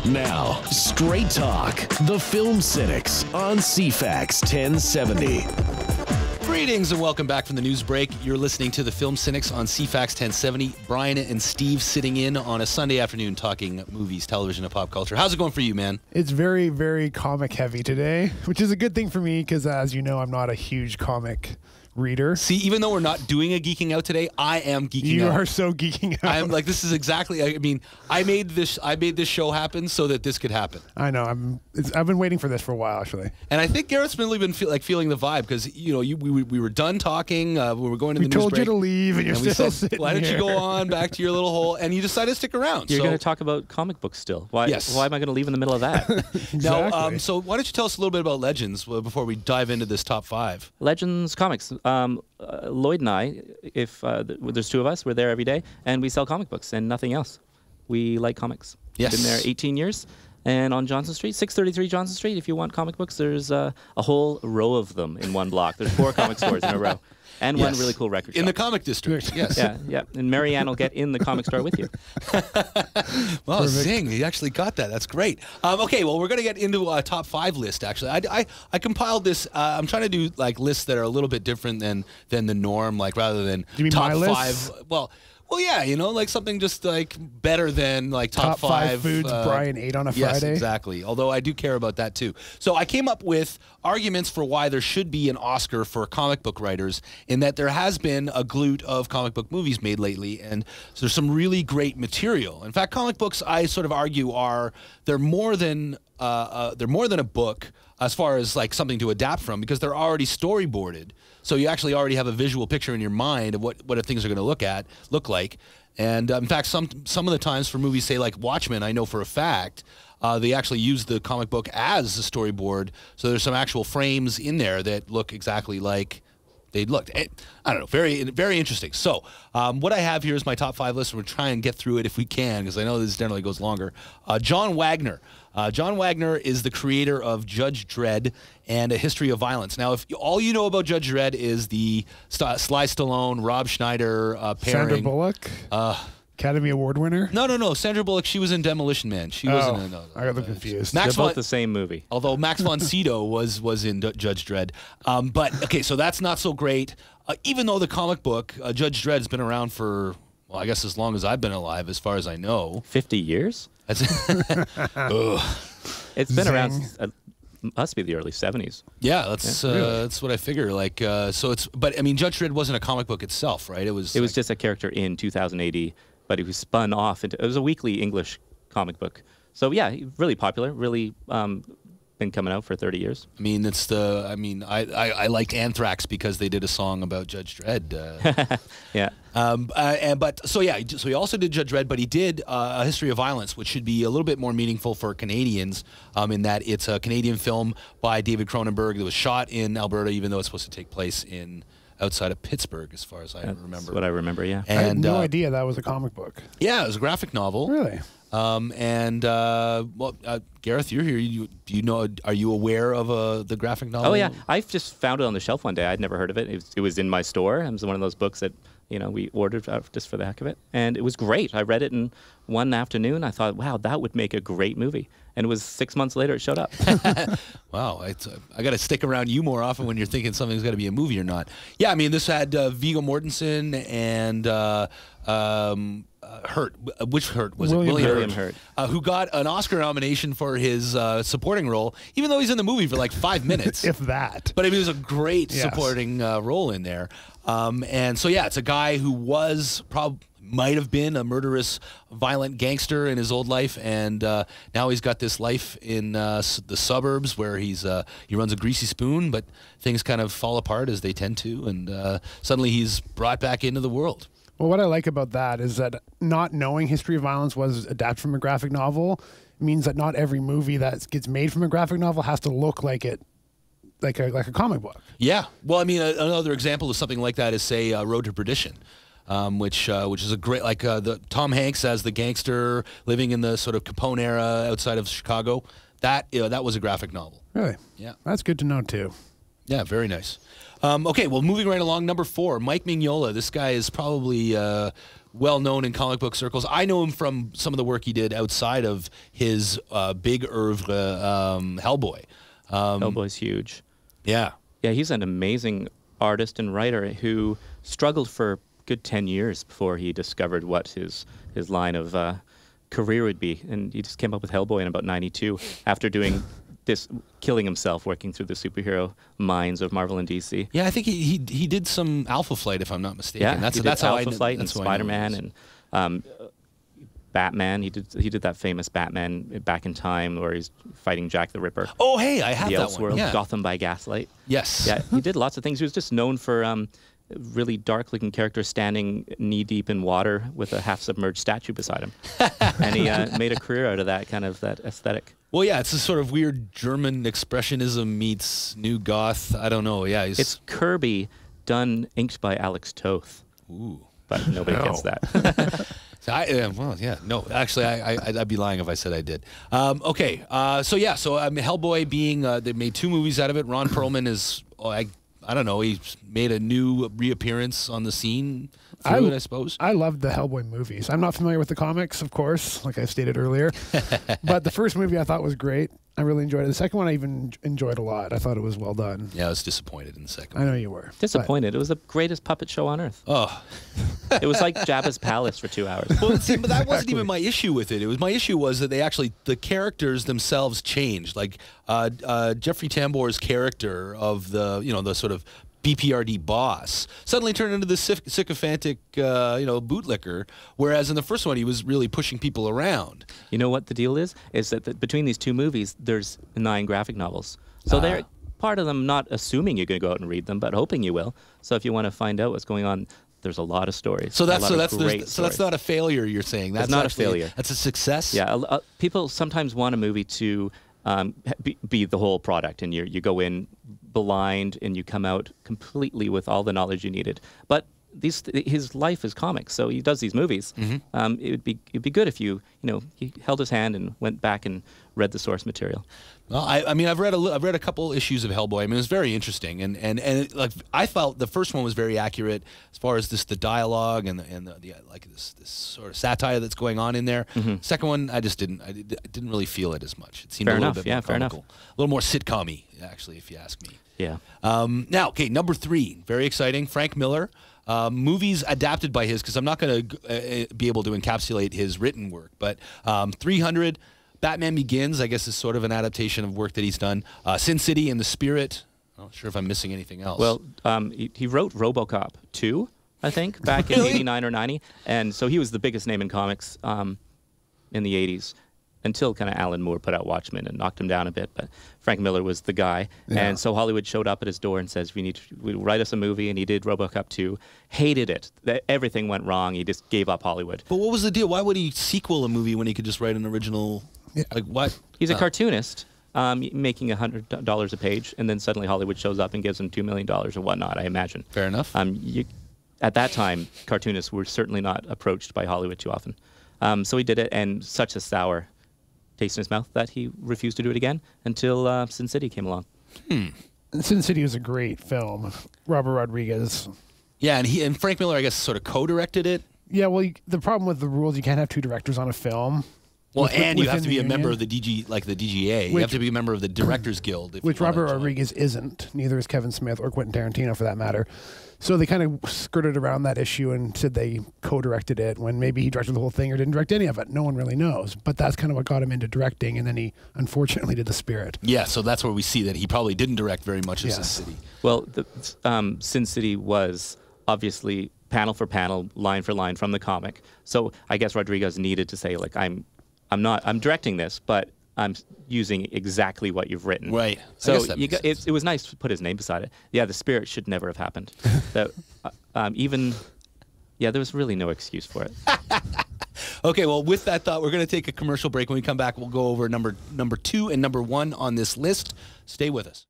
Now, straight talk. The Film Cynics on C-FAX 1070. Greetings and welcome back from the news break. You're listening to the Film Cynics on C-FAX 1070. Brian and Steve sitting in on a Sunday afternoon talking movies, television, and pop culture. How's it going for you, man? It's very, very comic heavy today, which is a good thing for me because, as you know, I'm not a huge comic reader. See, even though we're not doing a geeking out today, I am geeking out. You are so geeking out. I'm like, this is exactly. I mean, I made this show happen so that this could happen. I know. I've been waiting for this for a while, actually. And I think Gareth's really been feeling the vibe because we were done talking. We were going to the news break. We told you to leave, and you're still sitting why don't here? you go on back to your little hole? And you decided to stick around. You're going to talk about comic books still. Why? Yes. Why am I going to leave in the middle of that? Exactly. Now, so why don't you tell us a little bit about Legends before we dive into this top 5? Legends Comics. Lloyd and I, if there's two of us, we're there every day, and we sell comic books and nothing else. We like comics. Yes. Been there 18 years. And on Johnson Street, 633 Johnson Street, if you want comic books, there's a whole row of them in one block. There's 4 comic stores in a row. And one really cool record shop. In the comic district, yes. Yeah. And Marianne will get in the comic store with you. Well, zing, you actually got that. That's great. Okay, well, we're going to get into a top 5 list, actually. I compiled this. I'm trying to do, like, lists that are a little bit different than the norm, like, rather than you mean top my 5. list? Well, yeah, like something just like better than like top 5 foods Brian ate on a Friday. Yes, exactly. Although I do care about that too. So I came up with arguments for why there should be an Oscar for comic book writers, in that there has been a glut of comic book movies made lately, and so there's some really great material. In fact, comic books, I sort of argue, they're more than a book as far as like something to adapt from, because they're already storyboarded. So you actually already have a visual picture in your mind of what things are going to look like. And in fact, some of the times for movies, say like Watchmen, I know for a fact, they actually use the comic book as a storyboard. So there's some actual frames in there that look exactly like they looked. I don't know, very, very interesting. So what I have here is my top 5 list. We'll try and get through it if we can, because I know this generally goes longer. John Wagner. John Wagner is the creator of Judge Dredd and A History of Violence. Now, if all you know about Judge Dredd is the Sly Stallone, Rob Schneider pairing. Sandra Bullock? Academy Award winner? No. Sandra Bullock, she was in Demolition Man. She wasn't in. I got them confused. They're both the same movie. Although Max von Sydow was in Judge Dredd. But, okay, so that's not so great. Even though the comic book, Judge Dredd, has been around for, well, I guess as long as I've been alive, as far as I know. 50 years? That's It's been around, must be the early 70s. Yeah, that's what I figure. Like, but I mean, Judge Dredd wasn't a comic book itself, right? It was just a character in 2080, but it was spun off into, it was a weekly English comic book. So yeah, really popular, really been coming out for 30 years. I mean, I liked Anthrax because they did a song about Judge Dredd. Yeah. So he also did Judge Dredd, but he did A History of Violence, which should be a little bit more meaningful for Canadians, in that it's a Canadian film by David Cronenberg that was shot in Alberta, even though it's supposed to take place outside of Pittsburgh, as far as I remember. That's what I remember, yeah. And, I had no idea that was a comic book. Yeah, it was a graphic novel. Really? Gareth, you're here. Do you know? Are you aware of the graphic novel? Oh yeah, I just found it on the shelf one day. I'd never heard of it. It was in my store. It was one of those books that we ordered just for the heck of it, and it was great. I read it in one afternoon. I thought, wow, that would make a great movie. And it was 6 months later it showed up. Wow, I got to stick around you more often when you're thinking something's got to be a movie or not. Yeah, I mean, this had Viggo Mortensen and Hurt. Which Hurt was William Hurt. Who got an Oscar nomination for his supporting role, even though he's in the movie for like 5 minutes. If that. But I mean, it was a great supporting role in there. And so, yeah, it's a guy who might have been a murderous, violent gangster in his old life, and now he's got this life in the suburbs where he runs a greasy spoon, but things kind of fall apart as they tend to, and suddenly he's brought back into the world. Well, what I like about that is that not knowing History of Violence was adapted from a graphic novel means that not every movie that gets made from a graphic novel has to look like it. Like a comic book. Yeah. Well, I mean, another example of something like that is, say, Road to Perdition. Which is a great, like the Tom Hanks as the gangster living in the sort of Capone era outside of Chicago. That was a graphic novel. Really? Yeah. That's good to know too. Yeah, very nice. Okay, well, moving right along, number 4, Mike Mignola. This guy is probably well known in comic book circles. I know him from some of the work he did outside of his big oeuvre, Hellboy. Hellboy's huge. Yeah. Yeah, he's an amazing artist and writer who struggled for a good 10 years before he discovered what his line of career would be. And he just came up with Hellboy in about 92 after doing killing himself working through the superhero minds of Marvel and DC. Yeah, I think he did some Alpha Flight, if I'm not mistaken. Yeah, that's how Alpha Flight and Spider-Man and Batman. He did that famous Batman Back in Time where he's fighting Jack the Ripper. Oh, hey, I have the that one. Yeah. Gotham by Gaslight. Yes. Yeah, he did lots of things. He was just known for really dark-looking character standing knee-deep in water with a half-submerged statue beside him. And he made a career out of that aesthetic. Well, yeah, it's a sort of weird German expressionism meets New Goth. I don't know. Yeah, it's Kirby inked by Alex Toth. Ooh. But nobody gets that. Well, yeah, no. Actually, I'd be lying if I said I did. Okay, so Hellboy being they made 2 movies out of it. Ron Perlman is I don't know. He made a new reappearance on the scene through it, I suppose. I loved the Hellboy movies. I'm not familiar with the comics, of course, like I stated earlier. But the first movie I thought was great. I really enjoyed it. The second one I even enjoyed a lot. I thought it was well done. Yeah, I was disappointed in the second one. I know you were. Disappointed. It was the greatest puppet show on earth. Oh. It was like Jabba's palace for 2 hours. Well, see, but that wasn't even my issue with it. My issue was that the characters themselves changed. Like Jeffrey Tambor's character of the sort of BPRD boss suddenly turned into this sycophantic, bootlicker, whereas in the first one he was really pushing people around. You know what the deal is? Is that between these 2 movies, there's 9 graphic novels. So they're part of them not assuming you're going to go out and read them, but hoping you will. So if you want to find out what's going on, there's a lot of stories. So that's not a failure. You're saying that's not a failure. That's a success. Yeah, people sometimes want a movie to be the whole product, and you go in blind and you come out completely with all the knowledge you needed. But his life is comics, so he does these movies. Mm-hmm. It'd be good if he held his hand and went back and read the source material. Well, I mean, I've read a couple issues of Hellboy. I mean, it was very interesting, and like I felt the first one was very accurate as far as the dialogue and this sort of satire that's going on in there. Mm-hmm. Second one, I didn't really feel it as much. It seemed a little bit more comical, a little more sitcom-y, actually, if you ask me. Yeah. Now, okay, number 3, very exciting. Frank Miller. Movies adapted by his, because I'm not going to be able to encapsulate his written work, but 300, Batman Begins, I guess, is sort of an adaptation of work that he's done. Sin City and The Spirit. I'm not sure if I'm missing anything else. Well, he wrote RoboCop 2, I think, back in 89 or 90, and so he was the biggest name in comics in the 80s. Until kind of Alan Moore put out Watchmen and knocked him down a bit, but Frank Miller was the guy, and so Hollywood showed up at his door and says, "We write us a movie," and he did RoboCop 2. Hated it. Everything went wrong. He just gave up Hollywood. But what was the deal? Why would he sequel a movie when he could just write an original? Yeah. Like what? He's a cartoonist, making $100 a page, and then suddenly Hollywood shows up and gives him $2 million or whatnot. I imagine. Fair enough. At that time, cartoonists were certainly not approached by Hollywood too often. So he did it, and such a sour taste in his mouth that he refused to do it again until Sin City came along. Sin City was a great film. Robert Rodriguez. Yeah, and Frank Miller, I guess, sort of co-directed it. Yeah, well, the problem with the rules, you can't have 2 directors on a film. Well, and you have to be a member of the DGA. You have to be a member of the Directors Guild. Which Robert Rodriguez isn't. Neither is Kevin Smith or Quentin Tarantino, for that matter. So they kind of skirted around that issue and said they co-directed it when maybe he directed the whole thing or didn't direct any of it. No one really knows. But that's kind of what got him into directing, and then he unfortunately did The Spirit. Yeah, so that's where we see that he probably didn't direct very much of Sin City. Well, Sin City was obviously panel for panel, line for line from the comic. So I guess Rodriguez needed to say, like, I'm directing this, but I'm using exactly what you've written. Right. So it was nice to put his name beside it. Yeah, The Spirit should never have happened. There was really no excuse for it. Okay, well, with that thought, we're going to take a commercial break. When we come back, we'll go over number 2 and number 1 on this list. Stay with us.